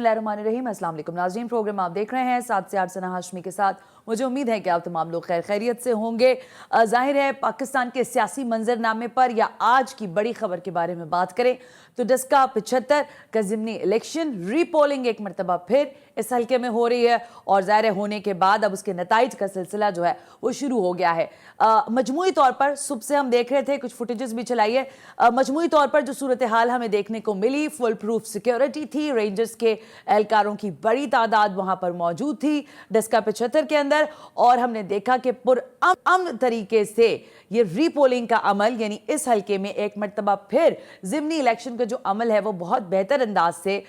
बिस्मिल्लाहिर्रहमानिर्रहीम। अस्सलाम वालेकुम नाज़रीन, प्रोग्राम आप देख रहे हैं 7 से 8 सना हाशमी के साथ। मुझे उम्मीद है कि आप तमाम लोग खैर खैरियत से होंगे। जाहिर है पाकिस्तान के सियासी मंजरनामे पर या आज की बड़ी खबर के बारे में बात करें तो डस्का 75 का ज़िमनी इलेक्शन रीपोलिंग एक मरतबा फिर इस हल्के में हो रही है और ज़ाहिर होने के बाद अब उसके नताइज का सिलसिला जो है वो शुरू हो गया है। मजमूई तौर पर सुबह से हम देख रहे थे, कुछ फुटेजेस भी चलाई है। मजमूई तौर पर जो सूरत हाल हमें देखने को मिली, फुल प्रूफ सिक्योरिटी थी, रेंजर्स के एहलकारों की बड़ी तादाद वहां पर मौजूद थी डस्का 75 के अंदर, और हमने देखा कि पुरअमन तरीके से ये रीपोलिंग का अमल यानी इस हल्के में एक मरतबा फिर ज़िमनी इलेक्शन का जो अमल है वो बहुत बेहतर अंदाज से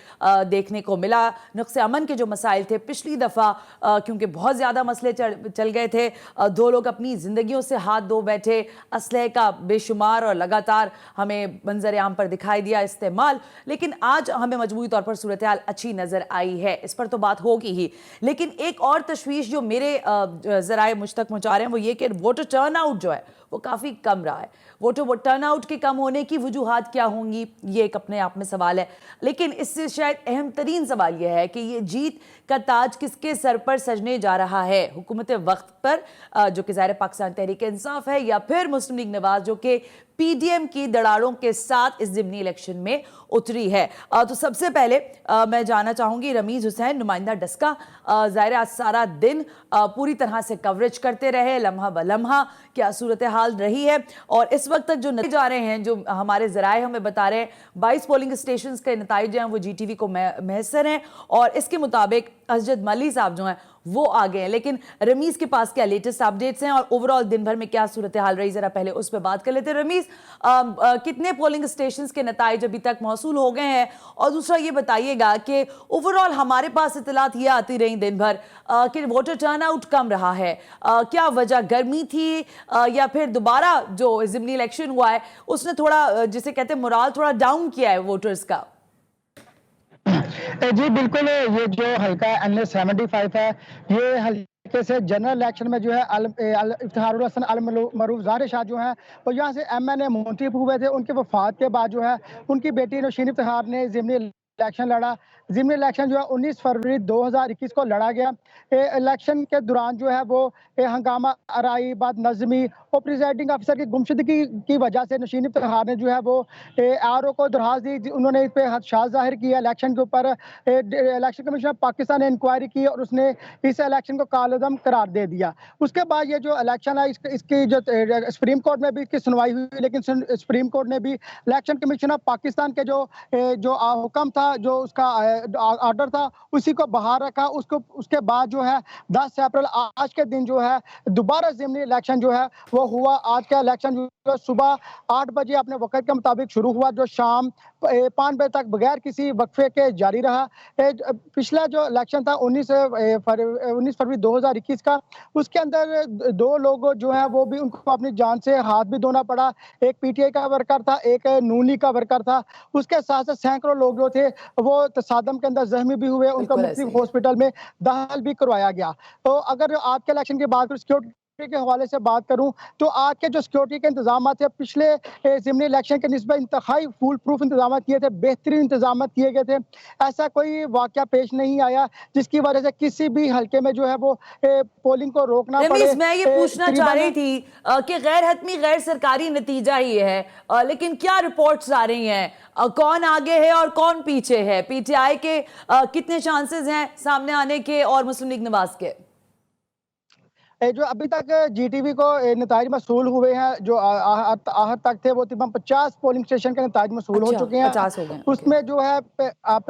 देखने को मिला। नुक्से अमन के जो मसाइल थे पिछली दफ़ा क्योंकि बहुत ज़्यादा मसले चल गए थे, दो लोग अपनी ज़िंदगियों से हाथ धो बैठे, असलहे का बेशुमार और लगातार हमें मंजर आम पर दिखाई दिया इस्तेमाल, लेकिन आज हमें मजबूरी तौर पर सूरत हाल अच्छी नज़र आई है। इस पर तो बात होगी ही, लेकिन एक और तशवीश जो मेरे ज़राए मुझ तक पहुँचा रहे हैं वो ये कि वोटर टर्नआउट जो है वो काफ़ी कम रहा है। वोटर टर्नआउट के कम होने की वजूहात क्या होंगी ये एक अपने आप में सवाल है, लेकिन इससे शायद अहम तरीन सवाल यह है कि ये जीत का ताज किसके सर पर सजने जा रहा है, हुकूमत वक्त पर जो कि ज़ाहिर पाकिस्तान तहरीक इंसाफ है, या फिर मुस्लिम लीग नवाज जो कि पीडीएम की दड़ाड़ों के साथ इस ज़िमनी इलेक्शन में उतरी है। तो सबसे पहले मैं जानना चाहूंगी रमीज हुसैन, नुमाइंदा डस्का, ज़ाहिर आज सारा दिन पूरी तरह से कवरेज करते रहे, लम्हा ब लम्हा क्या सूरत हाल रही है, और इस वक्त तक जो नतीजे जा रहे हैं, जो हमारे ज़राए हमें बता रहे हैं 22 पोलिंग स्टेशन के नतीजे हैं वो GTV को मैसर हैं, और इसके मुताबिक असजद मली साहब जो हैं वो आ गए हैं। लेकिन रमीज के पास क्या लेटेस्ट अपडेट्स हैं और ओवरऑल दिन भर में क्या सूरत हाल रही, जरा पहले उस पर बात कर लेते हैं। रमीज, कितने पोलिंग स्टेशंस के नताइज अभी तक मौसूल हो गए हैं, और दूसरा ये बताइएगा कि ओवरऑल हमारे पास इतलात ये आती रही दिन भर कि वोटर टर्नआउट कम रहा है, क्या वजह गर्मी थी या फिर दोबारा जो ज़िमनी इलेक्शन हुआ है उसने थोड़ा जिसे कहते हैं मोराल थोड़ा डाउन किया है वोटर्स का? जी बिल्कुल, ये जो हल्का NS 75 है, ये हल्के से जनरल इलेक्शन में जो है इफ्तिखारुल हसन अल मरूफ ज़ाहिर शाह जो है वो यहाँ से MNA मुंतखब हुए थे। उनके वफात के बाद जो है उनकी बेटी नौशीन इफ्तिखार ने ज़िमनी इलेक्शन लड़ा। ज़िमनी इलेक्शन जो है 19 फरवरी 2021 को लड़ा गया। इलेक्शन के दौरान जो है वो हंगामा आराई, बदनज़मी और प्रिजाइडिंग अफसर की गुमशुदगी की वजह से नौशीन इफ्तिखार ने जो है वो RO को दरखास्त दी। उन्होंने इस पर हदशात ज़ाहिर किया इलेक्शन के ऊपर। इलेक्शन कमीशन ऑफ पाकिस्तान ने इंक्वायरी की और उसने इस इलेक्शन को कालअदम करार दे दिया। उसके बाद ये जो इलेक्शन है इसकी जो सुप्रीम कोर्ट में भी इसकी सुनवाई हुई, लेकिन सुप्रीम कोर्ट ने भी इलेक्शन कमीशन ऑफ पाकिस्तान के जो हुक्म था, जो उसका ऑर्डर था, उसी को बहाल रखा। उसके बाद जो है 10 अप्रैल आज के दिन जो है दोबारा ज़िमनी इलेक्शन जो है वो हुआ। आज का इलेक्शन जो सुबह 8 बजे अपने वक्त के मुताबिक शुरू हुआ, जो शाम 5 बजे तक बगैर किसी वक्फे के जारी रहा। पिछला जो इलेक्शन था 19 फरवरी 2021 का, उसके अंदर 2 लोग जो है वो भी उनको अपनी जान से हाथ भी धोना पड़ा। एक PTI का वर्कर था, एक नून लीग का वर्कर था। उसके साथ साथ सैकड़ों लोग जो थे वो तसादम के अंदर जख्मी भी हुए, उनको मुख्तलिफ हॉस्पिटल में दाखिल भी करवाया गया। तो अगर आज के इलेक्शन की बात करूं, सिक्योरिटी के हवाले से बात करूं तो आज के जो सिक्योरिटी के इंतजाम थे पिछले ज़िमनी इलेक्शन के निस्बत इंतहाई फुल प्रूफ इंतजाम किए थे, बेहतरीन इंतजाम किए गए थे। ऐसा कोई वाकया पेश नहीं आया जिसकी वजह से किसी भी हल्के में जो है वो पोलिंग को रोकना पड़े। मैं ये पूछना चाह रही थी कि गैर हतमी गैर सरकारी नतीजा ही है, लेकिन क्या रिपोर्ट्स आ रही हैं, कौन आगे है और कौन पीछे है? PTI के कितने चांसेस हैं सामने आने के और मुस्लिम लीग नवाज के? जो अभी तक GTV को नताइज मसूल हुए हैं, जो आहत तक थे वो तकरीबन 50 पोलिंग स्टेशन के नताइज मसूल हो चुके हैं। 50 हो गए। उसमें जो है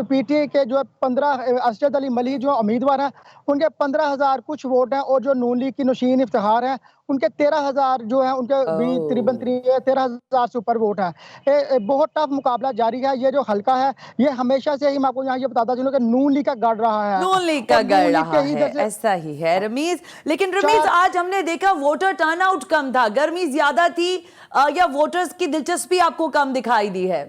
PTI के जो 15 असजद अली मली जो उम्मीदवार हैं उनके 15,000 कुछ वोट हैं, और जो नून लीग की नौशीन इफ्तिखार हैं उनके 13,000 जो है उनके भी तकरीबन 13,000 से ऊपर वोट है। बहुत टफ मुकाबला जारी है। ये जो हल्का है ये हमेशा से ही, मैं आपको यहाँ ये बताता चलूं कि नून लीग का गढ़ रहा है, नून लीग का गढ़ रहा है, ऐसा ही है रमीज। लेकिन रमीज आज हमने देखा वोटर टर्नआउट कम था, गर्मी ज्यादा थी या वोटर्स की दिलचस्पी आपको कम दिखाई दी है?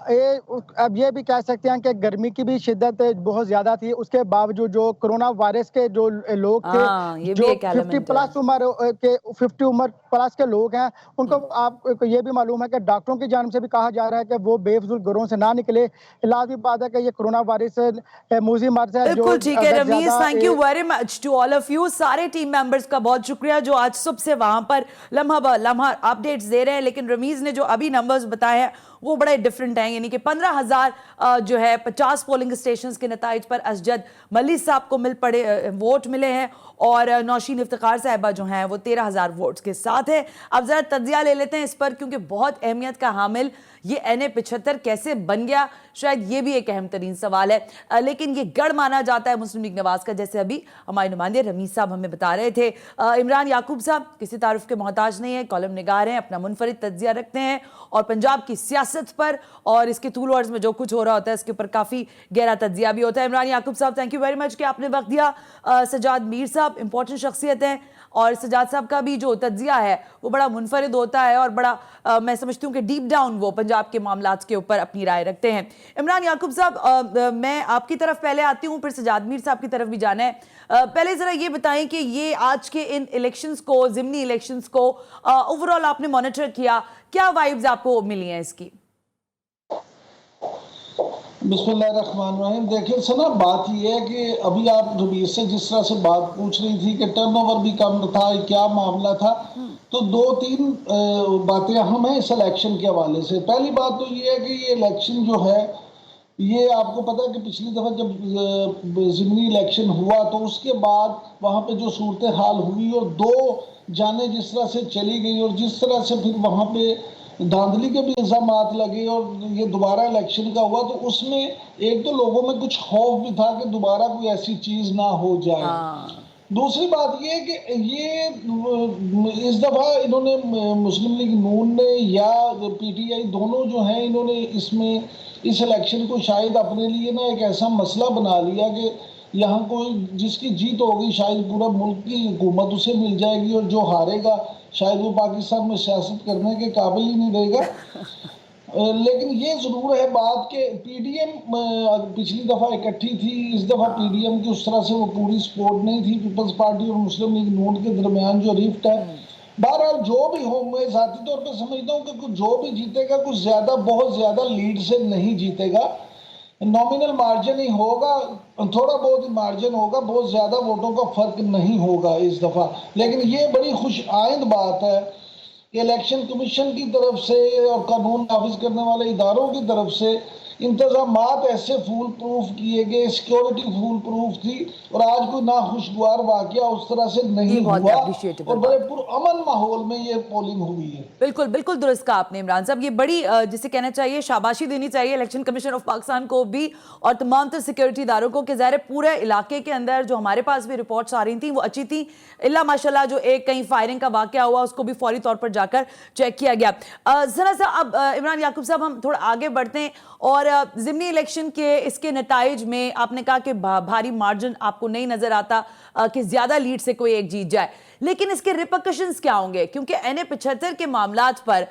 अब ये भी कह सकते हैं कि गर्मी की भी शिद्दत बहुत ज़्यादा थी, उसके बावजूद जो कोरोना वायरस के जो लोग थे, हाँ, ये भी जो एक 50 एलिमेंट है। प्लस उम्र के 50 उम्र प्लस के लोग हैं, उनको आपको ये भी मालूम है कि डॉक्टरों की जानिब से भी कहा जा रहा है कि वो बेफिज़ूल घरों से ना निकले। लाज़मी बात है कि ये कोरोना वायरस मूज़ी मर्ज़ है जो बिल्कुल ठीक है अगर रमीज, ज़्यादा thank you very much to all of you. सारे टीम मेंबर्स का बहुत शुक्रिया जो आज सुबह से वहां पर लम्हा ब लम्हा अपडेट्स दे रहे हैं। लेकिन रमीज ने जो अभी नंबर्स बताए हैं वो बड़े डिफरेंट हैं, यानी कि 15,000 जो है 50 पोलिंग स्टेशंस के नताइज पर असजद मलिक साहब को वोट मिले हैं और नौशीन इफ्तिखार साहिबा जो हैं वो 13,000 वोट्स के साथ है। अब जरा तज्जिया ले लेते हैं इस पर, क्योंकि बहुत अहमियत का हामिल ये NA-75 कैसे बन गया, शायद ये भी एक अहम तरीन सवाल है। लेकिन ये गढ़ माना जाता है मुस्लिम लीग नवाज का, जैसे अभी हमारे नुमाइंदे रमीज साहब हमें बता रहे थे। इमरान याकूब साहब किसी तारुफ के मोहताज नहीं है, कॉलम निगार हैं, अपना मुनफरिद तज्जिया रखते हैं और पंजाब की सियासत पर और इसके तूल वर्ड्स में जो कुछ हो रहा होता है इसके ऊपर काफ़ी गहरा तज्जिया भी होता है। इमरान याकूब साहब, थैंक यू वेरी मच कि आपने वक्त दिया। सजाद मीर साहब इंपॉर्टेंट शख्सियत हैं और सजाद साहब का भी जो तज्जिया है वो बड़ा मुनफरिद होता है और बड़ा मैं समझती हूँ कि डीप डाउन वो पंजाब के मामलात के ऊपर अपनी राय रखते हैं। इमरान याकूब साहब, मैं आपकी तरफ पहले आती हूँ, फिर सजाद मीर साहब की तरफ भी जाना है। पहले ज़रा ये बताएं कि ये आज के इन इलेक्शंस को, ज़िमनी इलेक्शंस को ओवरऑल आपने मॉनिटर किया, क्या वाइब्स आपको मिली हैं इसकी? बिस्मिल्लाहिर्रहमानिर्रहीम। देखिए सना, बात यह है कि अभी आप रबीर से जिस तरह से बात पूछ रही थी कि टर्नओवर भी कम था, क्या मामला था, तो दो तीन बातें अहम हैं इस इलेक्शन के हवाले से। पहली बात तो ये है कि ये इलेक्शन जो है, ये आपको पता है कि पिछली दफ़ा जब ज़िमनी इलेक्शन हुआ तो उसके बाद वहाँ पे जो सूरत हाल हुई और दो जाने जिस तरह से चली गई और जिस तरह से फिर वहाँ पे धांधली के भी इल्ज़ामात लगे और ये दोबारा इलेक्शन का हुआ, तो उसमें एक तो लोगों में कुछ खौफ भी था कि दोबारा कोई ऐसी चीज़ ना हो जाए। दूसरी बात ये है कि ये इस दफ़ा इन्होंने मुस्लिम लीग नून ने या PTI दोनों जो हैं, इन्होंने इसमें इस इलेक्शन को शायद अपने लिए ना एक ऐसा मसला बना लिया कि यहाँ कोई जिसकी जीत होगी शायद पूरा मुल्क की हुकूमत उसे मिल जाएगी और जो हारेगा शायद वो पाकिस्तान में सियासत करने के काबिल ही नहीं रहेगा। लेकिन ये ज़रूर है बात कि PDM पिछली दफ़ा इकट्ठी थी, इस दफ़ा PDM की उस तरह से वो पूरी सपोर्ट नहीं थी। पीपल्स पार्टी और मुस्लिम लीग नून के दरमियान जो रिफ्ट है, बहरहाल जो भी हो, मैं ज़ाती तौर पर समझता हूँ कि जो भी जीतेगा कुछ ज़्यादा, बहुत ज़्यादा लीड से नहीं जीतेगा, नॉमिनल मार्जिन ही होगा, थोड़ा बहुत ही मार्जिन होगा, बहुत ज़्यादा वोटों का फ़र्क नहीं होगा इस दफ़ा। लेकिन ये बड़ी खुश आइंद बात है कि इलेक्शन कमीशन की तरफ से और कानून नाफिज करने वाले इदारों की तरफ से इंतजामात ऐसे फूल प्रूफ किए गए, सिक्योरिटी फूल प्रूफ थी और आज कोई नाखुशगवार वाकया उस तरह से नहीं हुआ और बड़े पुरअमन माहौल में ये पोलिंग हुई है। बिल्कुल बिल्कुल दुरुस्त कहा आपने इमरान साहब, ये बड़ी जिसे कहना चाहिए शाबाशी देनी चाहिए इलेक्शन कमीशन ऑफ पाकिस्तान को भी और तमाम तर सिक्योरिटी इदारों को कि ज़ाहिर पूरे इलाके के अंदर जो हमारे पास भी रिपोर्ट्स आ रही थी वो अच्छी थी, इल्ला माशाल्लाह जो एक कहीं फायरिंग का वाकया हुआ उसको भी फौरी तौर पर जाकर चेक किया गया। ज़रा सा अब इमरान याकूब साहब हम थोड़ा आगे बढ़ते हैं और ज़िमनी इलेक्शन के इसके नताइज में आपने कहा कि भारी मार्जिन आपको नहीं नजर आता कि ज्यादा लीड से कोई एक जीत जाए, लेकिन इसके रिपरकशंस क्या होंगे? क्योंकि NA-75 के मामलात पर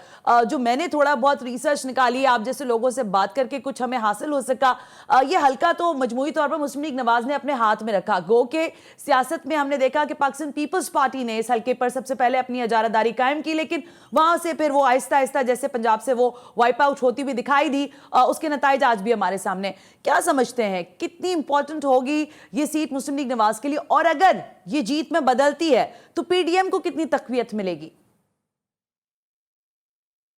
जो मैंने थोड़ा बहुत रिसर्च निकाली, आप जैसे लोगों से बात करके कुछ हमें हासिल हो सका, ये हल्का तो मजमूई तौर पर मुस्लिम लीग नवाज ने अपने हाथ में रखा। गो के सियासत में हमने देखा कि पाकिस्तान पीपल्स पार्टी ने इस हल्के पर सबसे पहले अपनी अजारादारी कायम की, लेकिन वहां से फिर वो आहिस्ता आहिस्ता जैसे पंजाब से वो वाइप आउट होती हुई दिखाई दी, उसके नताइज आज भी हमारे सामने। क्या समझते हैं कितनी इंपॉर्टेंट होगी ये सीट मुस्लिम लीग नवाज के लिए, और अगर ये जीत में बदलती है तो PDM को कितनी तकवीयत मिलेगी?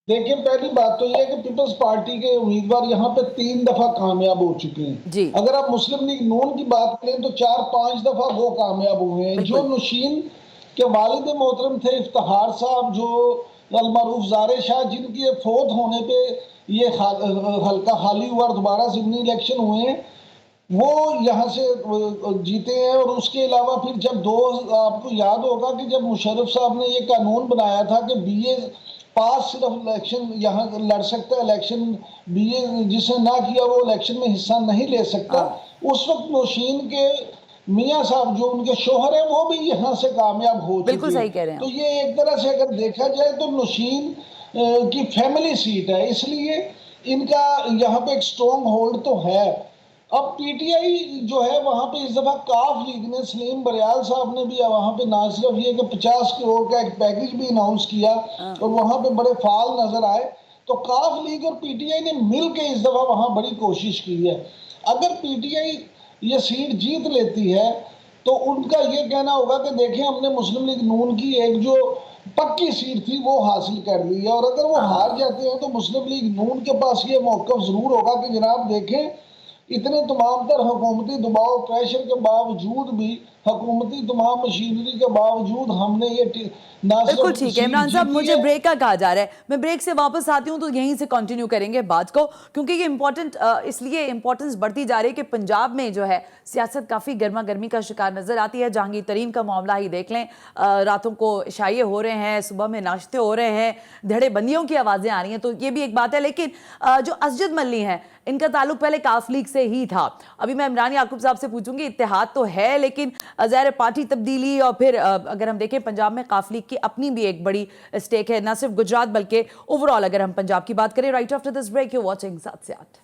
देखिए, पहली बात तो यह है कि पीपल्स पार्टी के उम्मीदवार यहाँ पे 3 दफा कामयाब हो चुके हैं जी। अगर आप मुस्लिम लीग नून की बात करें तो 4-5 दफा वो कामयाब हुए हैं। जो नौशीन के वालिद मोहतरम थे इफ्तिखार साहब, जो अलमारूफ ज़ारे शाह, जिनके फौत होने पे ये हल्का खाली हुआ और दोबारा ज़िमनी इलेक्शन हुए हैं, वो यहाँ से जीते हैं। और उसके अलावा फिर जब आपको याद होगा कि जब मुशर्रफ साहब ने ये कानून बनाया था कि BA पास सिर्फ इलेक्शन यहाँ लड़ सकता है, इलेक्शन BA जिसने ना किया वो इलेक्शन में हिस्सा नहीं ले सकता, उस वक्त नौशीन के मियाँ साहब जो उनके शोहर हैं वो भी यहाँ से कामयाब हो चुके हैं। बिल्कुल सही कह रहे हैं। तो ये एक तरह से अगर देखा जाए तो नौशीन की फैमिली सीट है, इसलिए इनका यहाँ पे एक स्ट्रॉन्ग होल्ड तो है। अब पीटीआई जो है वहां पे इस दफा काफ लीग ने, सलीम बरियाल साहब ने भी वहां पे ना सिर्फ ये कि 50 करोड़ का एक पैकेज भी अनाउंस किया और वहां पे बड़े फाल नजर आए, तो काफ लीग और पीटीआई ने मिलकर इस दफा वहां बड़ी कोशिश की है। अगर पीटीआई ये सीट जीत लेती है तो उनका ये कहना होगा कि देखें हमने मुस्लिम लीग नून की एक जो पक्की सीट थी वो हासिल कर ली है, और अगर वो हार जाते हैं तो मुस्लिम लीग नून के पास ये मौक़िफ़ जरूर होगा कि जनाब देखें इतने तमाम तर हुकूमती दबाव प्रेशर के बावजूद भी, हुकूमती तमाम मशीनरी के बावजूद हमने ये ना बिल्कुल सिर्फ ठीक है सीट इमरान साहब, जीती मुझे है। ब्रेक का कहा जा रहा है, मैं ब्रेक से वापस आती हूं तो यहीं से कंटिन्यू करेंगे बात को, क्योंकि ये इंपॉर्टेंट इसलिए इंपॉर्टेंस बढ़ती जा रही है कि पंजाब में जो है सियासत काफ़ी गर्मा गर्मी का शिकार नजर आती है। जहांगीर तरीन का मामला ही देख लें, रातों को इशाये हो रहे हैं, सुबह में नाश्ते हो रहे हैं, धड़ेबंदियों की आवाज़ें आ रही हैं, तो ये भी एक बात है। लेकिन जो असजद मल्ली हैं इनका ताल्लुक पहले काफ लीग से ही था। अभी मैं इमरान याकूब साहब से पूछूंगी, इत्तेहाद तो है लेकिन ज़ाहिर पार्टी तब्दीली, और फिर अगर हम देखें पंजाब में काफ लीग की अपनी भी एक बड़ी स्टेक है, ना सिर्फ गुजरात बल्कि ओवरऑल अगर हम पंजाब की बात करें। Right after this break you watching 7 से 8।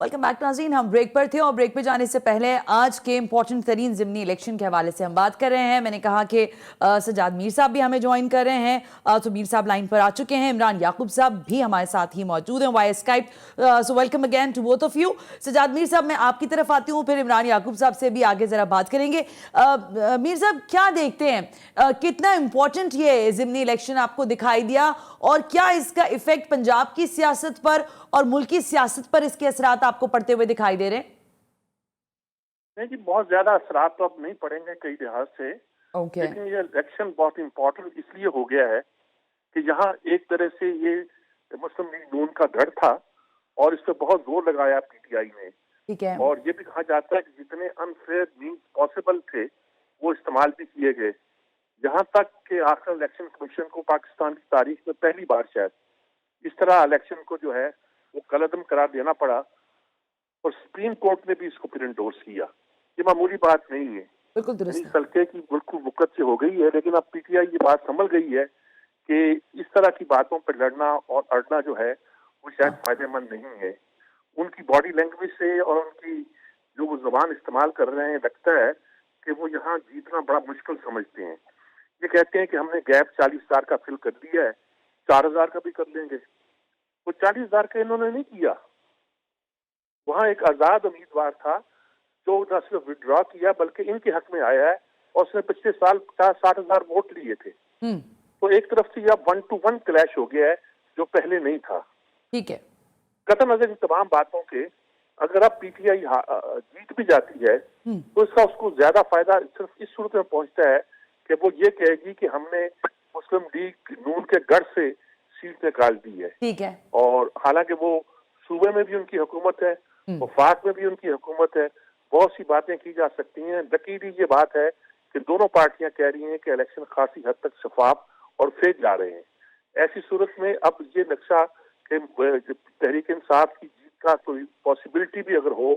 वेलकम बैक नाज़रीन, हम ब्रेक पर थे और ब्रेक पे जाने से पहले आज के इंपॉर्टेंट तरीन ज़िमनी इलेक्शन के हवाले से हम बात कर रहे हैं। मैंने कहा कि सजाद मीर साहब भी हमें ज्वाइन कर रहे हैं, तो मीर साहब लाइन पर आ चुके हैं, इमरान याकूब साहब भी हमारे साथ ही मौजूद हैं via Skype. So welcome again to both of you. Sajad Mir साहब, मैं आपकी तरफ आती हूँ, फिर इमरान याकूब साहब से भी आगे ज़रा बात करेंगे। मीर साहब, क्या देखते हैं, कितना इंपॉर्टेंट ये ज़िमनी इलेक्शन आपको दिखाई दिया, और क्या इसका इफेक्ट पंजाब की सियासत पर और मुल्क की सियासत पर इसके असरात आपको पड़ते हुए दिखाई दे रहे हैं? नहीं जी, बहुत ज्यादा असरात तो अब नहीं पड़ेंगे कई लिहाज से। ओके। लेकिन ये इलेक्शन बहुत इंपॉर्टेंट इसलिए हो गया है कि यहाँ एक तरह से ये मुस्लिम लीग नून का गढ़ था और इस पर बहुत जोर लगाया पीटीआई ने, ठीक है। और ये भी कहा जाता है कि जितने अनफेयर मीन्स पॉसिबल थे वो इस्तेमाल भी किए गए। यहाँ तक कि आखिर इलेक्शन कमीशन को पाकिस्तान की तारीख में पहली बार शायद इस तरह इलेक्शन को जो है वो कलअदम करार देना पड़ा, और सुप्रीम कोर्ट ने भी इसको फिर इंडोर्स किया। ये मामूली बात नहीं है, बिल्कुल दुरुस्त है। सल्के की बिल्कुल वुकत से हो गई है। लेकिन अब पीटीआई ये बात समझ गई है कि इस तरह की बातों पर लड़ना और अड़ना जो है वो शायद फायदेमंद नहीं है। उनकी बॉडी लैंग्वेज से और उनकी जो वो जुबान इस्तेमाल कर रहे हैं, लगता है कि वो यहाँ जीतना बड़ा मुश्किल समझते हैं। ये कहते हैं कि हमने गैप 40,000 का फिल कर दिया है, 4,000 का भी कर लेंगे। वो 40,000 का इन्होंने नहीं किया। वहां एक आजाद उम्मीदवार था जो न सिर्फ विड्रॉ किया बल्कि इनके हक में आया है, और उसने पिछले साल 50-60,000 वोट लिए थे। तो एक तरफ से अब 1-to-1 क्लैश हो गया है जो पहले नहीं था। ठीक है। कतई नजर इन तमाम बातों के, अगर अब पीटीआई जीत भी जाती है तो इसका उसको ज्यादा फायदा सिर्फ इस सूरत में पहुंचता है कि वो ये कहेगी कि हमने मुस्लिम लीग नून के गढ़ से सीट निकाल दी है। ठीक है। और हालांकि वो सूबे में भी उनकी हुकूमत है, वफाक में भी उनकी हुकूमत है, बहुत सी बातें की जा सकती हैं। लकीली ये बात है कि दोनों पार्टियां कह रही हैं कि इलेक्शन खासी हद तक शफाफ और फेज जा रहे हैं। ऐसी सूरत में अब ये नक्शा कि तहरीक इंसाफ की जीत का कोई पॉसिबिलिटी भी अगर हो,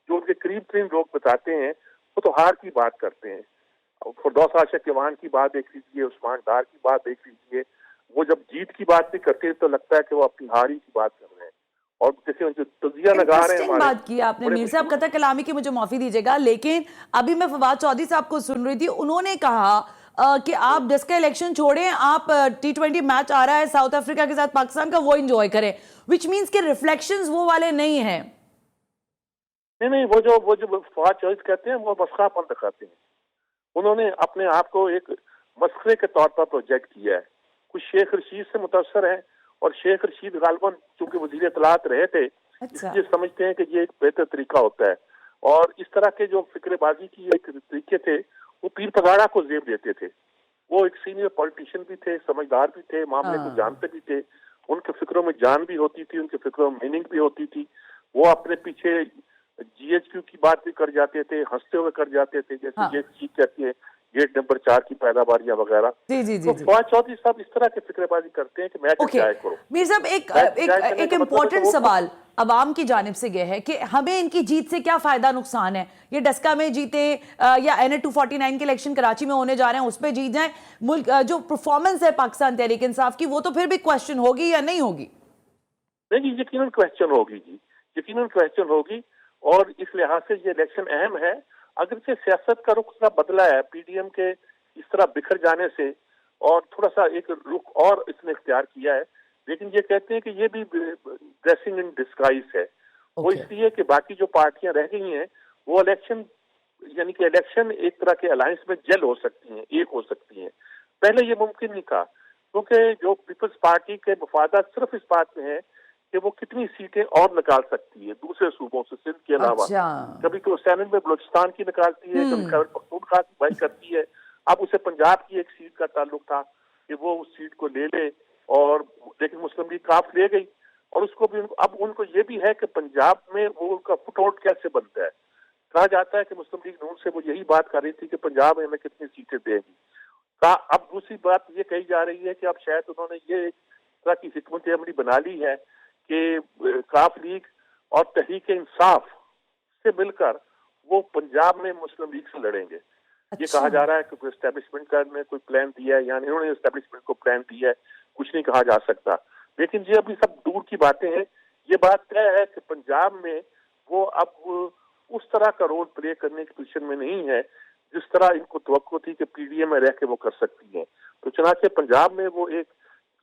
जो उनके करीब तरीन लोग बताते हैं, वो तो हार की बात करते हैं। फिरदौस आशा केवान की बात देख लीजिए, उस्मान डार की बात देख लीजिए, वो जब जीत की बात भी करते हैं तो लगता है कि वो अपनी हार ही की बात कर रहे हैं। और जैसे जो तजिया लगा रहे हैं, बात की आपने मीर साहब, कथा कलामी की मुझे माफी दीजिएगा, लेकिन अभी मैं फवाद चौधरी साहब को सुन रही थी, उन्होंने कहा कि आप जिसका इलेक्शन छोड़ें, आप T20 मैच आ रहा है साउथ अफ्रीका के साथ पाकिस्तान का, वो एंजॉय करें, विच मींस के रिफ्लेक्शंस वो वाले नहीं हैं। नहीं, वो जो फवाद चौधरी कहते हैं वो मस्खरापन दिखाते हैं। उन्होंने अपने आप को एक मस्खरे के तौर पर प्रोजेक्ट किया है। कुछ शेख रशीद से मुतासर है, और शेख रशीद गालबन चूंकि वजीर इत्तलात रहे थे, इसलिए समझते हैं कि ये एक बेहतर तरीका होता है। और इस तरह के जो फिक्रेबाजी की एक तरीके थे, वो पीर पगाड़ा को जेब देते थे। वो एक सीनियर पॉलिटिशियन भी थे, समझदार भी थे, मामले को जानते भी थे, उनके फिक्रों में जान भी होती थी, उनके फिक्रों में मीनिंग भी होती थी। वो अपने पीछे GHQ की बात भी कर जाते थे, हंसते हुए कर जाते थे, जैसे हाँ। ये चीज कहती है गेट नंबर 4 की पैदावार या वगैरह। जी जी जी तो जी। फवाद चौधरी साहब इस तरह के फिक्रेबाजी करते हैं कि मैच ओके एंजॉय करो। मीर साहब, एक मैच एक एंजॉय करने एक का मतलब है इम्पोर्टेंट तो वो सवाल अवाम की जानिब से यह है कि हमें इनकी जीत से क्या फायदा नुकसान है। ये डस्का में जीते या NA 249 के इलेक्शन कराची में होने जा रहे हैं उस पर जीत जाए, मुल्क जो परफॉर्मेंस है पाकिस्तान तहरीक इंसाफ की वो तो फिर भी क्वेश्चन होगी या नहीं होगी? नहीं जी, यकीनन क्वेश्चन होगी जी, यकीनन क्वेश्चन होगी। और इस लिहाज से ये इलेक्शन अहम है। अगर से सियासत का रुख थोड़ा बदला है PDM के इस तरह बिखर जाने से, और थोड़ा सा एक रुख और इसने इख्तियार किया है, लेकिन ये कहते हैं कि ये भी ब्लेसिंग इन डिस्गाइज है। वो ओके इसलिए कि बाकी जो पार्टियां रह गई हैं वो इलेक्शन, यानी कि इलेक्शन एक तरह के अलायंस में जेल हो सकती हैं, एक हो सकती हैं। पहले ये मुमकिन नहीं था, क्योंकि जो पीपल्स पार्टी के मफादात सिर्फ इस बात में है कि वो कितनी सीटें और निकाल सकती है दूसरे सूबों से, सिंध के अलावा। अच्छा कभी तो सैनट में बलूचिस्तान की निकालती है, कभी खैबर पख्तूनख्वा की बाई करती है। अब उसे पंजाब की एक सीट का ताल्लुक था कि वो उस सीट को ले ले, और लेकिन मुस्लिम लीग काफ ले गई। और उसको भी अब उनको ये भी है कि पंजाब में वो उनका फुटआउट कैसे बनता है। कहा जाता है कि मुस्लिम लीग नून से वो यही बात कर रही थी कि पंजाब में हमें कितनी सीटें देगी। अब दूसरी बात ये कही जा रही है कि अब शायद उन्होंने ये एक तरह की हिकमत अमली बना ली है कि काफ लीग और तहरीक इंसाफ से मिलकर वो पंजाब में मुस्लिम लीग से लड़ेंगे। ये अच्छा कहा जा रहा है कि कोई एस्टेब्लिशमेंट का ने कोई प्लान दिया है, यानी इन्होंने एस्टेब्लिशमेंट को प्लान दिया है, कुछ नहीं कहा जा सकता। लेकिन ये अभी सब दूर की बातें हैं। ये बात तय है कि पंजाब में वो अब उस तरह का रोल प्ले करने की पोजीशन में नहीं है जिस तरह इनको तवक्को थी कि PDM में रह के वो कर सकती है। तो चुनांचे पंजाब में वो एक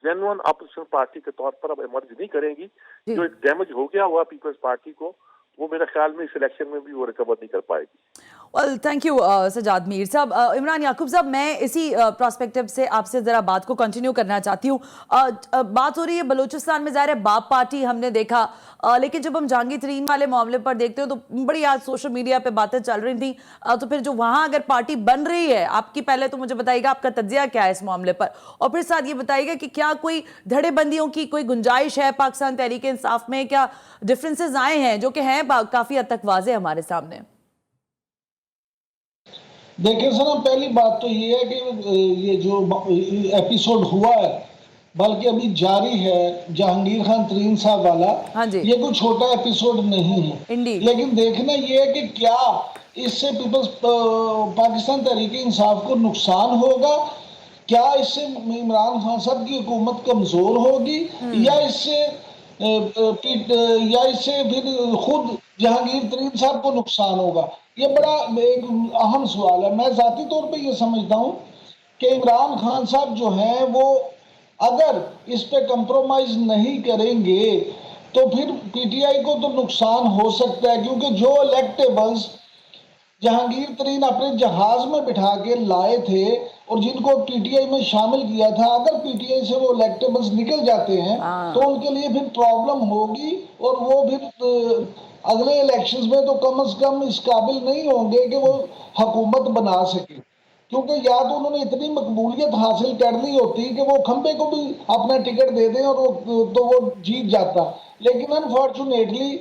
जेन्युइन अपोजिशन पार्टी के तौर पर अब इमर्ज नहीं करेंगी। जी। जो एक डैमेज हो गया हुआ पीपल्स पार्टी को, वो मेरे ख्याल में इस इलेक्शन में भी वो रिकवर नहीं कर पाएगी। Well thank you Sajad Mir साहब। इमरान याकूब साहब, मैं इसी प्रोस्पेक्टिव से आपसे ज़रा बात को कंटिन्यू करना चाहती हूँ। बात हो रही है बलूचिस्तान में, ज़ाहिर है बाप पार्टी हमने देखा, लेकिन जब हम जहांगीर तरीन वाले मामले पर देखते हो तो बड़ी आज सोशल मीडिया पे बातें चल रही थी। तो फिर जो वहाँ अगर पार्टी बन रही है आपकी, पहले तो मुझे बताइएगा आपका तज्जिया क्या है इस मामले पर, और फिर साथ ये बताइएगा कि क्या कोई धड़ेबंदियों की कोई गुंजाइश है पाकिस्तान तहरीक इंसाफ में, क्या डिफरेंसेस आए हैं जो कि हैं काफ़ी हद तक वाजे हमारे सामने? देखिए सर, पहली बात तो ये है कि ये जो एपिसोड हुआ है, बल्कि अभी जारी है, जहांगीर खान तरीन साहब वाला, हाँ जी। ये कोई छोटा एपिसोड नहीं है। Indeed. लेकिन देखना ये है कि क्या इससे पीपल्स पाकिस्तान तहरीक इंसाफ को नुकसान होगा, क्या इससे इमरान खान साहब की हुकूमत कमजोर होगी, या इससे फिर खुद जहांगीर तरीन साहब को नुकसान होगा। ये बड़ा एक अहम सवाल है। मैं जाती तौर पे ये समझता हूँ कि इमरान खान साहब जो हैं वो अगर इस पे कंप्रोमाइज नहीं करेंगे तो फिर PTI को तो नुकसान हो सकता है, क्योंकि जो इलेक्टेबल्स जहांगीर तरीन अपने जहाज में बिठा के लाए थे और जिनको PTI में शामिल किया था, अगर PTI से वो इलेक्टेबल्स निकल जाते हैं तो उनके लिए फिर प्रॉब्लम होगी, और वो फिर अगले इलेक्शंस में तो कम से कम इस काबिल नहीं होंगे कि वो हुकूमत बना सके। क्योंकि या तो उन्होंने इतनी मकबूलियत हासिल कर ली होती कि वो खंबे को भी अपना टिकट दे दें और वो जीत जाता। लेकिन अनफॉर्चुनेटली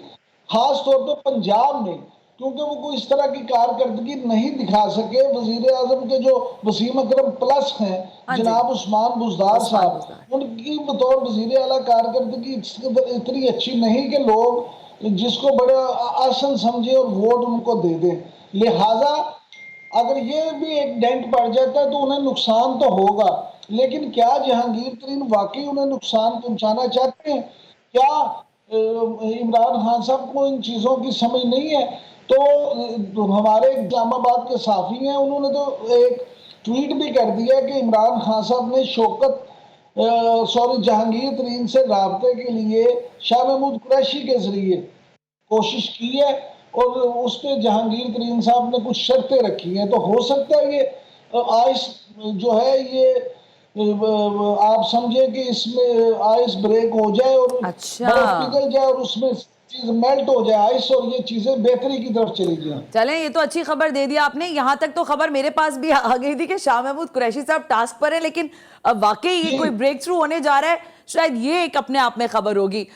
खास तौर पर पंजाब में, क्योंकि वो कोई इस तरह की कारकर्दगी नहीं दिखा सके, वजीर आजम के जो वसीम अकरम प्लस हैं जनाब उस्मान बुज़दार साहब, उनकी बतौर वजीर आला कारकर्दगी इतनी अच्छी नहीं कि लोग जिसको बड़ा आसन समझे और वोट उनको दे दें। लिहाजा अगर ये भी एक डेंट पड़ जाता है तो उन्हें नुकसान तो होगा। लेकिन क्या जहांगीर तरीन वाकई उन्हें नुकसान पहुंचाना चाहते हैं? क्या इमरान खान साहब को इन चीज़ों की समझ नहीं है? तो हमारे इस्लामाबाद के साफी हैं, उन्होंने तो एक ट्वीट भी कर दिया कि इमरान खान साहब ने जहांगीर तरीन से राब्ते के लिए शाह महमूद कुरैशी के जरिए कोशिश की है, और उस पर जहांगीर तरीन साहब ने कुछ शर्तें रखी हैं। तो हो सकता है ये आइस जो है ये आप समझे कि इसमें आइस ब्रेक हो जाए और बर्फ पिघल जाए और उसमें चीज मेल्ट हो जाए आइस, और ये चीजें बेहतरी की तरफ चली जाए। चलें, ये तो अच्छी खबर दे दी आपने। यहाँ तक तो खबर मेरे पास भी आ गई थी कि शाह महमूद कुरैशी साहब टास्क पर है, लेकिन अब वाकई ये कोई ब्रेक थ्रू होने जा रहा है, शायद ये एक अपने आप में खबर होगी।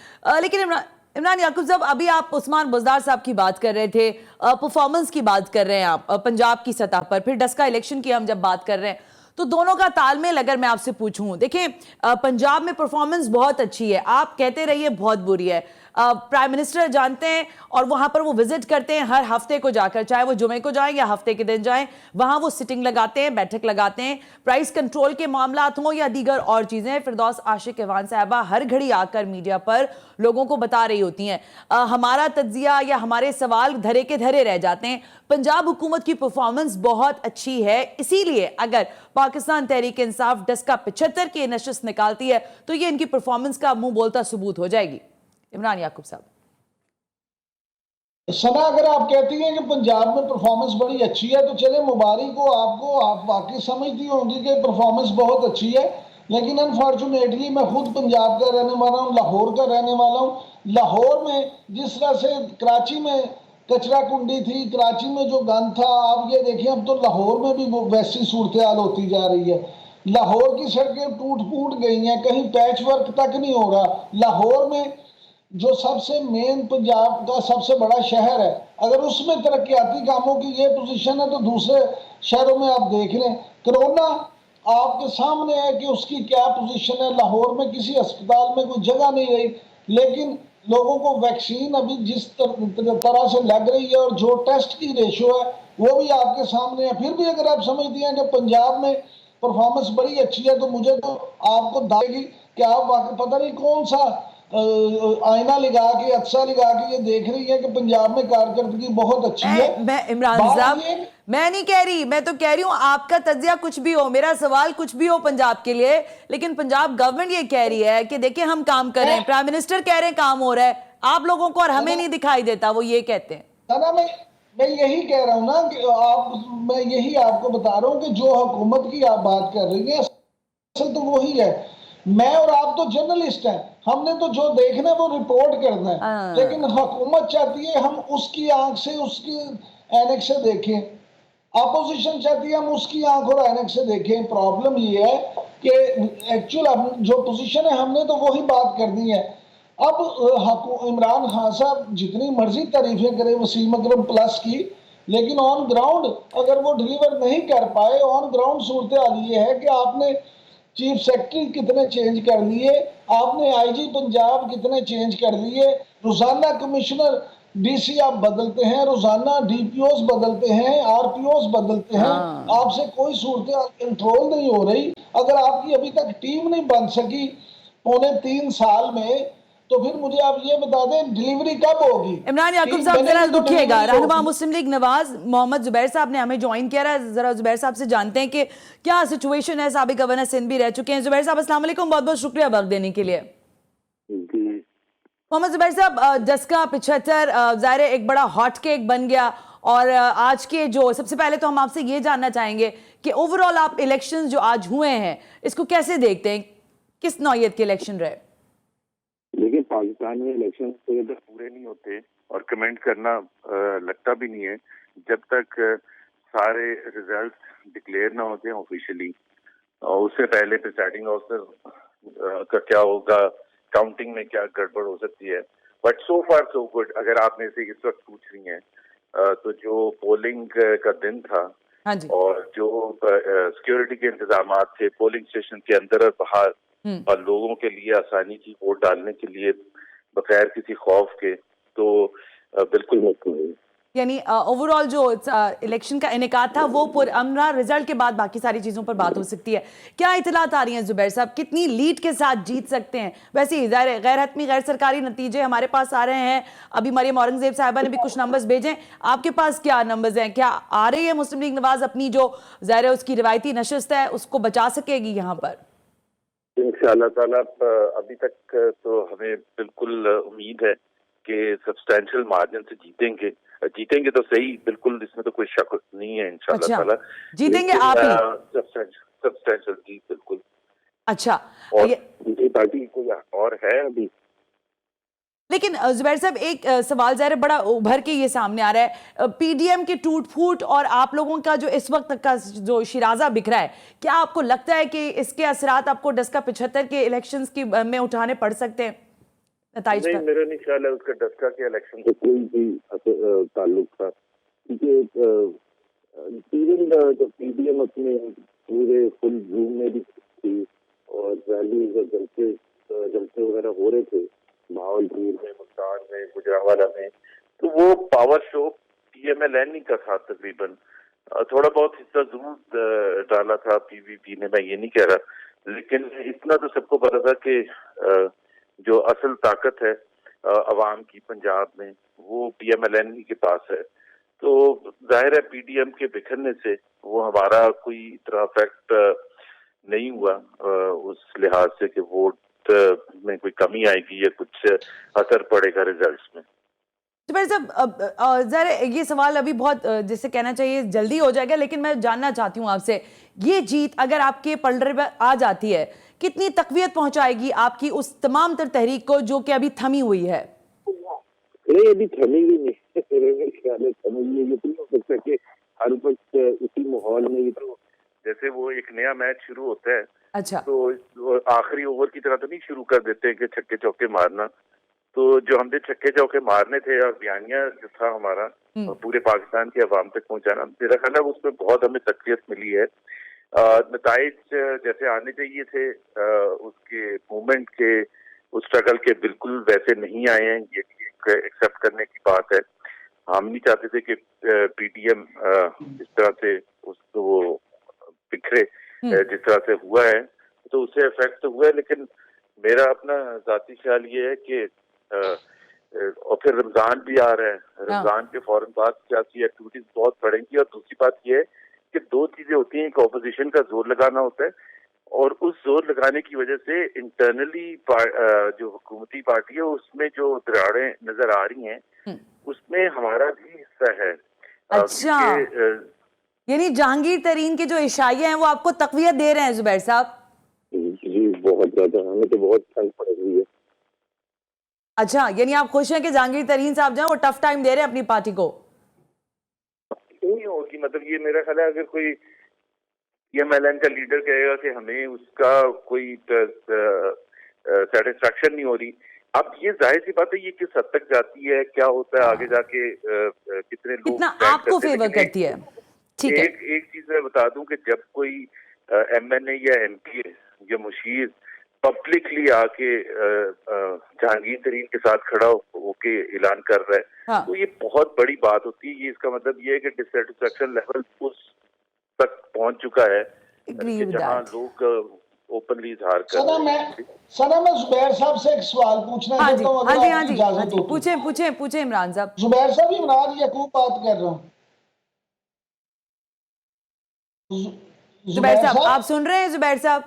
लेकिन इमरान याकूब साहब, अभी आप उस्मान बुज़दार साहब की बात कर रहे थे, परफॉर्मेंस की बात कर रहे हैं आप पंजाब की सतह पर, फिर डस्का इलेक्शन की हम जब बात कर रहे हैं, तो दोनों का तालमेल अगर मैं आपसे पूछूं, देखिए पंजाब में परफॉर्मेंस बहुत अच्छी है, आप कहते रहिए बहुत बुरी है, प्राइम मिनिस्टर जानते हैं और वहां पर वो विजिट करते हैं हर हफ्ते को जाकर, चाहे वो जुमे को जाएं या हफ्ते के दिन जाएं, वहां वो सिटिंग लगाते हैं, बैठक लगाते हैं, प्राइस कंट्रोल के मामलात हों या दीगर और चीजें। फिरदौस आशिक ईवान साहबा हर घड़ी आकर मीडिया पर लोगों को बता रही होती हैं, हमारा तज्जिया या हमारे सवाल धरे के धरे रह जाते हैं, पंजाब हुकूमत की परफॉर्मेंस बहुत अच्छी है, इसीलिए अगर पाकिस्तान तहरीक इंसाफ डस्का 75 की नशिस्त निकालती है तो ये इनकी परफॉर्मेंस का मुंह बोलता सबूत हो जाएगी। इमरान याकूब साहब। सना, अगर आप कहती हैं कि पंजाब में परफॉर्मेंस बड़ी अच्छी है तो चले मुबारक हो आपको, आप वाकई समझती होंगी कि परफॉर्मेंस बहुत अच्छी है, लेकिन अनफॉर्चुनेटली मैं खुद पंजाब का रहने वाला हूँ, लाहौर का रहने वाला हूँ। लाहौर में जिस तरह से कराची में कचरा कुंडी थी, कराची में जो गंद था, आप ये देखिए अब तो लाहौर में भी वैसी सूरत हाल होती जा रही है। लाहौर की सड़कें टूट फूट गई हैं, कहीं पैच वर्क तक नहीं हो रहा। लाहौर में जो सबसे मेन पंजाब का सबसे बड़ा शहर है, अगर उसमें तरक्याती कामों की ये पोजीशन है तो दूसरे शहरों में आप देख लें। कोरोना आपके सामने है कि उसकी क्या पोजीशन है। लाहौर में किसी अस्पताल में कोई जगह नहीं रही, लेकिन लोगों को वैक्सीन अभी जिस तरह से लग रही है और जो टेस्ट की रेशो है वो भी आपके सामने है। फिर भी अगर आप समझती हैं कि पंजाब में परफॉर्मेंस बड़ी अच्छी है तो मुझे तो आपको दाएगी कि आप पता नहीं कौन सा आईना लगा के अक्सा लगा के ये देख रही है कि पंजाब में कारकर्दगी बहुत अच्छी है। मैं इमरान साहब, मैं नहीं कह रही, मैं तो कह रही हूं आपका तज्जिया कुछ भी हो, मेरा सवाल कुछ भी हो पंजाब के लिए, लेकिन पंजाब गवर्नमेंट ये कह रही है कि देखिए हम काम कर रहे हैं, प्राइम मिनिस्टर कह रहे हैं काम हो रहा है, आप लोगों को और हमें नहीं दिखाई देता, वो ये कहते हैं। ना मैं यही कह रहा हूं ना कि मैं यही आपको बता रहा हूं कि जो हुकूमत की आप बात कर रही है असल तो वही है। मैं और आप तो जर्नलिस्ट हैं, हमने तो जो देखना है वो रिपोर्ट करना है, लेकिन हुकूमत चाहती है हम उसकी आंख से, उसकी ऐनक से देखें, अपोजिशन चाहती है हम उसकी आंख और ऐनक से देखें। प्रॉब्लम ये है कि एक्चुअल जो पोजीशन है हमने तो वही बात करनी है। अब इमरान खान साहब जितनी मर्जी तारीफें करें वसीम अकरम प्लस की, लेकिन ऑन ग्राउंड अगर वो डिलीवर नहीं कर पाए, ऑन ग्राउंड सूरत हाल ये है कि आपने चीफ सेक्रेटरी कितने चेंज कर लिए, आपने आईजी पंजाब कितने चेंज कर लिए, रोजाना कमिश्नर डीसी आप बदलते हैं, रोजाना डीपीओस बदलते हैं, आरपीओस बदलते हैं, आपसे कोई सूरत हाल कंट्रोल नहीं हो रही। अगर आपकी अभी तक टीम नहीं बन सकी 3.25 साल में, तो फिर मुझे आप ये बता दें डिलीवरी कब होगी। इमरान याकूब साहब जरा रुकिएगा, रहनुमा मुस्लिम लीग नवाज मोहम्मद जुबैर साहब ने हमें ज्वाइन किया है, जरा जुबैर साहब से जानते हैं कि क्या सिचुएशन है। साबिक गवर्नर सिंध भी रह चुके हैं। जुबैर साहब अस्सलाम वालेकुम, बहुत बहुत शुक्रिया वक्त देने के लिए। मोहम्मद जुबैर साहब, डस्का 75 ज़ाहिर है एक बड़ा हॉट केक बन गया, और आज के जो सबसे पहले तो हम आपसे ये जानना चाहेंगे कि ओवरऑल आप इलेक्शन जो आज हुए हैं इसको कैसे देखते हैं, किस नौयत के इलेक्शन रहे? लेकिन पाकिस्तान में इलेक्शन तो पूरे नहीं होते और कमेंट करना लगता भी नहीं है जब तक सारे रिजल्ट डिक्लेयर ना होते हैं ऑफिशियली, और उससे पहले प्रिसाइडिंग ऑफिसर का क्या होगा, काउंटिंग में क्या गड़बड़ हो सकती है। But so far so good. अगर आप में से इस वक्त पूछ रही हैं तो जो पोलिंग का दिन था और जो सिक्योरिटी के इंतजाम थे पोलिंग स्टेशन के अंदर और बाहर, और लोगों के लिए आसानी थी वोट डालने के लिए बगैर किसी खौफ के, तो बिल्कुल मुमकिन है। यानी ओवरऑल जो इलेक्शन का इनेकाद था वो पुरअमन, रिजल्ट के बाद बाकी सारी चीजों पर बात हो सकती है। क्या इतलात आ रही हैं जुबैर साहब, कितनी लीड के साथ जीत सकते हैं? वैसे ही गैर हतमी गैर सरकारी नतीजे हमारे पास आ रहे हैं, अभी मरियम औरंगजेब साहिबा ने भी कुछ नंबर्स भेजे, आपके पास क्या नंबर्स हैं? क्या आ रही है मुस्लिम लीग नवाज अपनी जो ज़ाहिर है उसकी रिवायती नशिस्त है उसको बचा सकेगी यहाँ पर? इंशाअल्लाह ताला अभी तक तो हमें बिल्कुल उम्मीद है कि सब्सटैंशियल मार्जिन से जीतेंगे तो सही, बिल्कुल इसमें तो कोई शक नहीं है। इंशाअल्लाह ताला जीतेंगे आप ही? सब्सटैंशियल जी बिल्कुल। अच्छा, और दूसरी पार्टी कोई और है अभी? लेकिन जुबैर साहब एक सवाल ज़ाहिर बड़ा उभर के ये सामने आ रहा है, पीडीएम के टूट फूट और आप लोगों का जो इस वक्त का जो शिराजा बिखरा है, क्या आपको लगता है कि इसके असरात आपको डस्का 75 के इलेक्शंस की में उठाने पड़ सकते हैं? नताइज नहीं, पर? मेरा नहीं ख्याल है उसका डस्का के इलेक्शन से कोई भी ताल्लुक था, क्योंकि इवन जब पीडीएम अपने पूरे फुल जूम में भी थी और रैली जलसे वगैरह हो रहे थे भावलपुर में, मुल्तान में, गुजरांवाला में, तो वो पावर शो पीएमएलएन का था तकरीबन। थोड़ा बहुत हिस्सा जरूर डाला था पीवीपी ने, मैं ये नहीं कह रहा, लेकिन इतना तो सबको पता था कि जो असल ताकत है अवाम की पंजाब में वो पीएमएलएन के पास है। तो जाहिर है पीडीएम के बिखरने से वो हमारा कोई इतना अफेक्ट नहीं हुआ उस लिहाज से कि वोट में कोई कमी आएगी या कुछ असर पड़ेगा रिजल्ट्स में। जुबैर साहब, जरा ये सवाल अभी बहुत जैसे कहना चाहिए जल्दी हो जाएगा, लेकिन मैं जानना चाहती हूँ आपसे, ये जीत अगर आपके पलड़े पर आ जाती है कितनी तकवीत पहुंचाएगी आपकी उस तमाम तर तहरीक को जो कि अभी थमी हुई है? नहीं, अभी थमी हुई नहीं मेरे ख्याल में थमी हुई नहीं, तो हो सकता है कि हर वक्त उसी माहौल में, तो जैसे वो एक नया मैच शुरू होता है, अच्छा, तो आखिरी ओवर की तरह तो नहीं शुरू कर देते कि छक्के चौके मारना। तो जो हमने छक्के चौके मारने थे और बयानिया जो था हमारा पूरे पाकिस्तान के अवाम तक पहुंचाना, मेरा ख्याल है उसमें बहुत हमें तकलीफ मिली है। नताइज जैसे आने चाहिए थे उसके मूवमेंट के, उस स्ट्रगल के, बिल्कुल वैसे नहीं आए हैं, ये एक्सेप्ट करने की बात है। हम नहीं चाहते थे कि पीडीएम इस तरह से उसको वो बिखरे जिस तरह से हुआ है, तो उससे इफेक्ट तो हुआ है, लेकिन मेरा अपना जाती ख्याल ये है कि और फिर रमजान भी आ रहा है, रमजान के फौरन बाद सियासी एक्टिविटीज बहुत बढ़ेंगी। और दूसरी बात यह है कि दो चीजें होती हैं, एक ऑपोजिशन का जोर लगाना होता है और उस जोर लगाने की वजह से इंटरनली जो हुकूमती पार्टी है उसमें जो दरारें नजर आ रही हैं उसमें हमारा भी हिस्सा है। अच्छा, यानी जहांगीर तरीन के जो इशाइया हैं वो आपको तकवीत दे रहे हैं जुबैर साहब? जी बहुत ज्यादा, हमें तो बहुत ठंड पड़ रही है। अच्छा, यानी आप खुश हैं कि जहांगीर तरीन साहब जो है वो टफ टाइम दे रहे हैं अपनी पार्टी को? नहीं होगी, मतलब ये मेरा ख्याल है अगर कोई पीएमएलएन का लीडर कहेगा कि हमें उसका कोई सेटिस्फैक्शन नहीं हो रही, अब ये जाहिर सी बात है ये किस हद तक जाती है, क्या होता है आगे जाके, कितने लोग कितना आपको फेवर करती है? ठीक है, एक चीज मैं बता दूं कि जब कोई एमएनए या एमपी या मुशीर पब्लिकली आके जहांगीर तरीन के साथ खड़ा होके ऐलान कर रहा है, हाँ, तो ये बहुत बड़ी बात होती है। ये इसका मतलब ये है कि डिससेटिस्फैक्शन लेवल उस तक पहुंच चुका है कि जहां लोग ओपनली इजहार कर रहे हैं। सना मैं जुबैर साहब से एक सवाल पूछना हाँ जी, चाहता हूं, हाँ अगर जी, आपकी हाँ जी, इजाजत हाँ जी, हो तो। पूछें इमरान साहब। जुबैर साहब, इमरान यकूब बात कर रहा हूँ। जुबैर साहब आप सुन रहे हैं? जुबैर साहब,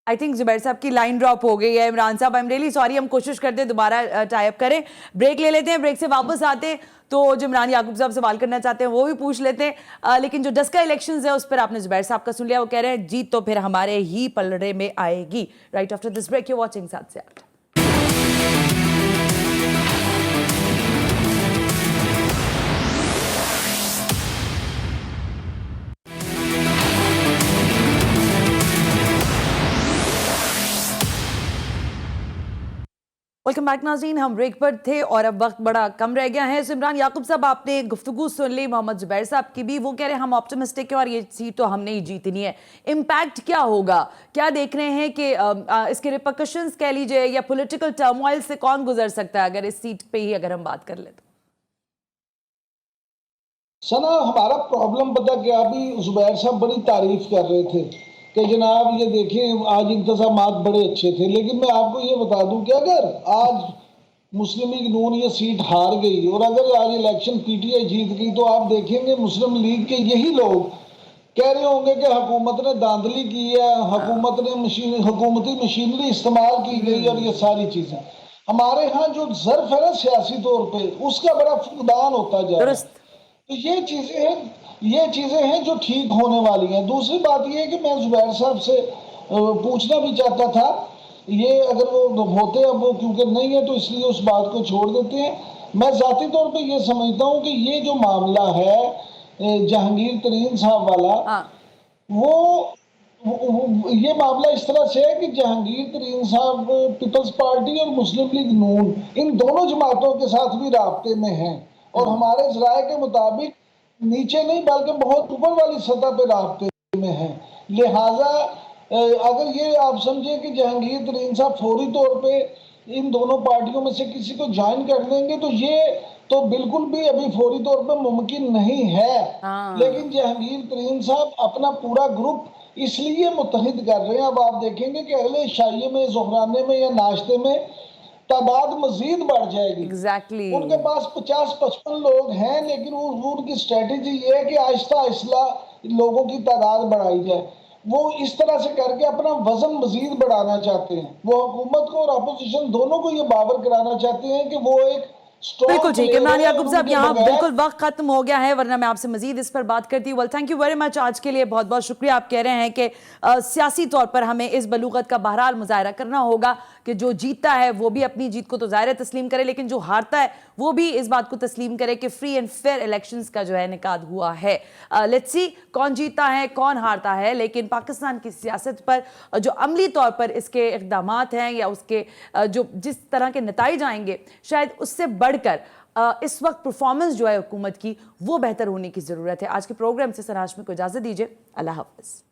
आई थिंक जुबैर साहब की लाइन ड्रॉप हो गई है। इमरान साहब, आई एम रियली सॉरी, हम कोशिश करते हैं दोबारा टाइप करें, ब्रेक ले लेते हैं, ब्रेक से वापस आते हैं तो जो इमरान याकूब साहब सवाल करना चाहते हैं वो भी पूछ लेते हैं। लेकिन जो डस्का इलेक्शंस है उस पर आपने जुबैर साहब का सुन लिया, वो कह रहे हैं जीत तो फिर हमारे ही पलड़े में आएगी। Right after this break you watching 7 से 8। वेलकम बैक नाज़रीन, हम ब्रेक पर थे और अब वक्त बड़ा कम रह गया है। इमरान याकूब साहब, आपने गुफ्तगू सुन ली मोहम्मद जुबैर साहब की भी, वो कह रहे हैं हम ऑप्टिमिस्टिक हैं और ये सीट तो हमने ही जीतनी है। इम्पैक्ट क्या होगा, क्या देख रहे हैं कि इसके रिपरकशंस कह लीजिए या पॉलिटिकल टर्मोइल से कौन गुजर सकता है अगर इस सीट पे ही अगर हम बात कर ले तो? सना, हमारा प्रॉब्लम पता क्या, अभी जुबैर साहब बड़ी तारीफ कर रहे थे कि जनाब ये देखें आज इंतजामात बड़े अच्छे थे, लेकिन मैं आपको ये बता दूं कि अगर आज मुस्लिम लीग नून ये सीट हार गई और अगर आज इलेक्शन पीटीआई जीत गई तो आप देखेंगे मुस्लिम लीग के यही लोग कह रहे होंगे कि हुकूमत ने धांधली की है, हुकूमत ने हुकूमती मशीनरी इस्तेमाल की गई और ये सारी चीजें। हमारे यहाँ जो ज़र्फ है ना सियासी तौर पर, उसका बड़ा फुकदान होता जा रहा है। तो ये चीज़ें हैं जो ठीक होने वाली हैं। दूसरी बात ये है कि मैं जुबैर साहब से पूछना भी चाहता था, ये अगर वो होते, अब वो क्योंकि नहीं है तो इसलिए उस बात को छोड़ देते हैं। मैं ज़ाती तौर पे ये समझता हूँ कि ये जो मामला है जहांगीर तरीन साहब वाला, वो ये मामला इस तरह से है कि जहांगीर तरीन साहब पीपल्स पार्टी और मुस्लिम लीग नून इन दोनों जमातों के साथ भी राब्ते में हैं और हमारे जराये के मुताबिक नीचे नहीं बल्कि बहुत ऊपर वाली सतह पे राब्ते में हैं। लिहाजा अगर ये आप समझे कि जहांगीर तरीन साहब फौरी तौर पे इन दोनों पार्टियों में से किसी को ज्वाइन कर लेंगे तो ये तो बिल्कुल भी अभी फौरी तौर पे मुमकिन नहीं है। लेकिन जहांगीर तरीन साहब अपना पूरा ग्रुप इसलिए मुत्तहिद कर रहे हैं। अब आप देखेंगे कि अगले शाइये में, ज़ुहराने में या नाश्ते में तादाद मजीद बढ़ जाएगी। एग्जैक्टली उनके पास 50-55 लोग हैं, लेकिन उनकी स्ट्रेटेजी ये है कि आहिस्ता आहिस्ता लोगों की तादाद बढ़ाई जाए। वो इस तरह से करके अपना वजन मजीद बढ़ाना चाहते हैं। वो हुकूमत को और अपोजिशन दोनों को ये बावर कराना चाहते हैं कि वो एक बिल्कुल ठीक है। इमरान याकूब साहब, यहाँ बगैर बिल्कुल वक्त खत्म हो गया है, वरना मैं आपसे मजीद इस पर बात करती हूँ। Well, thank you very much आज के लिए, बहुत बहुत शुक्रिया। आप कह रहे हैं कि सियासी तौर पर हमें इस बलूगत का बहरहाल मुजाहरा करना होगा कि जो जीतता है वो भी अपनी जीत को तो ज़ाहिर तस्लीम करे, लेकिन जो हारता है वो भी इस बात को तस्लीम करे कि फ्री एंड फेयर इलेक्शंस का जो है निकाद हुआ है। लेट्स सी कौन जीतता है कौन हारता है, लेकिन पाकिस्तान की सियासत पर जो अमली तौर पर इसके इक़दामात हैं या उसके जो जिस तरह के नताइज आएंगे, शायद उससे बढ़कर इस वक्त परफॉर्मेंस जो है हुकूमत की वो बेहतर होने की ज़रूरत है। आज के प्रोग्राम से सना हाशमी को इजाज़त दीजिए। अल्लाह हाफ़िज़।